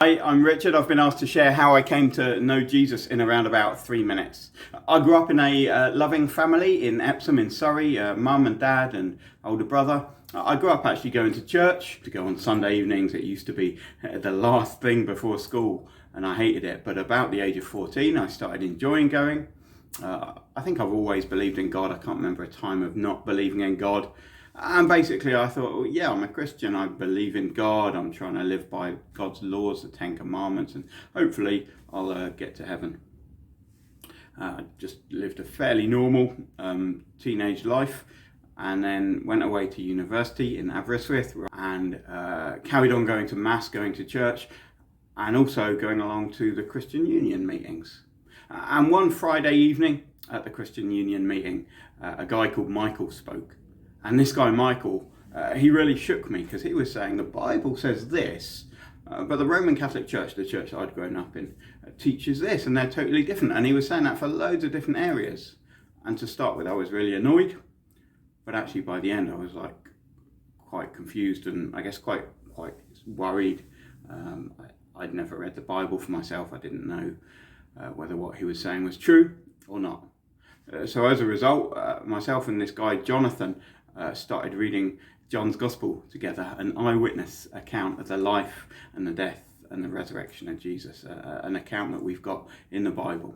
Hi, I'm Richard. I've been asked to share how I came to know Jesus in around about 3 minutes. I grew up in a loving family in Epsom in Surrey, mum and dad and older brother. I grew up actually going to church, to go on Sunday evenings. It used to be the last thing before school and I hated it. But about the age of 14, I started enjoying going. I think I've always believed in God. I can't remember a time of not believing in God. And basically I thought, well, yeah, I'm a Christian. I believe in God. I'm trying to live by God's laws, the 10 Commandments, and hopefully I'll get to heaven. Just lived a fairly normal teenage life and then went away to university in Aberystwyth and carried on going to mass, going to church, and also going along to the Christian Union meetings. And one Friday evening at the Christian Union meeting, a guy called Michael spoke. And this guy, Michael, he really shook me because he was saying the Bible says this, but the Roman Catholic Church, the church I'd grown up in, teaches this, and they're totally different. And he was saying that for loads of different areas. And to start with, I was really annoyed, but actually by the end, I was like quite confused and I guess quite worried. I'd never read the Bible for myself. I didn't know whether what he was saying was true or not. So as a result, myself and this guy, Jonathan, started reading John's Gospel together, an eyewitness account of the life and the death and the resurrection of Jesus, an account that we've got in the Bible.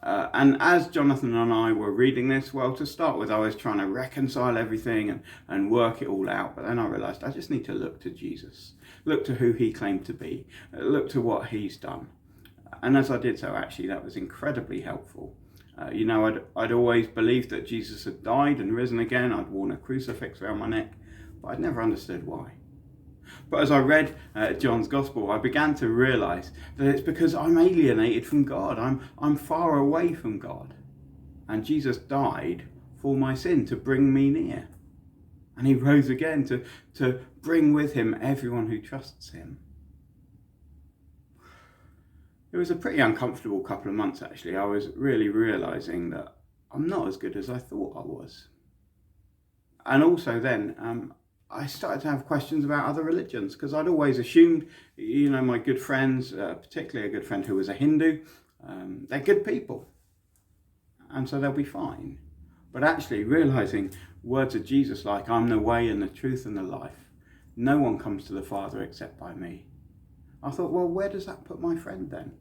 And as Jonathan and I were reading this, well, to start with, I was trying to reconcile everything and work it all out. But then I realised I just need to look to Jesus, look to who he claimed to be, look to what he's done. And as I did so, actually, that was incredibly helpful. I'd always believed that Jesus had died and risen again. I'd worn a crucifix around my neck, but I'd never understood why. But as I read John's Gospel, I began to realise that it's because I'm alienated from God. I'm far away from God. And Jesus died for my sin to bring me near. And he rose again to bring with him everyone who trusts him. It was a pretty uncomfortable couple of months, actually. I was really realising that I'm not as good as I thought I was. And also then, I started to have questions about other religions, because I'd always assumed, my good friends, particularly a good friend who was a Hindu, they're good people. And so they'll be fine. But actually realising words of Jesus like, I'm the way and the truth and the life. No one comes to the Father except by me. I thought, well, where does that put my friend then?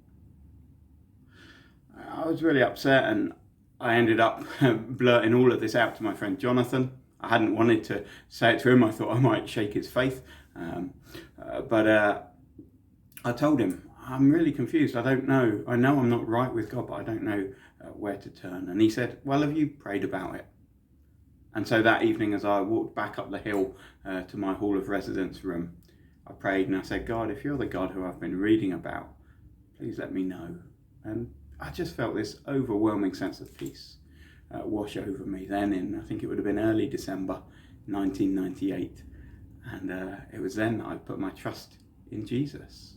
I was really upset and I ended up blurting all of this out to my friend Jonathan. I hadn't wanted to say it to him. I thought I might shake his faith. But I told him, I'm really confused. I don't know. I know I'm not right with God, but I don't know where to turn. And he said, well, have you prayed about it? And so that evening, as I walked back up the hill to my hall of residence room, I prayed and I said, God, if you're the God who I've been reading about, please let me know. And I just felt this overwhelming sense of peace wash over me then I think it would have been early December 1998. And it was then that I put my trust in Jesus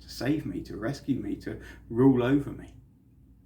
to save me, to rescue me, to rule over me.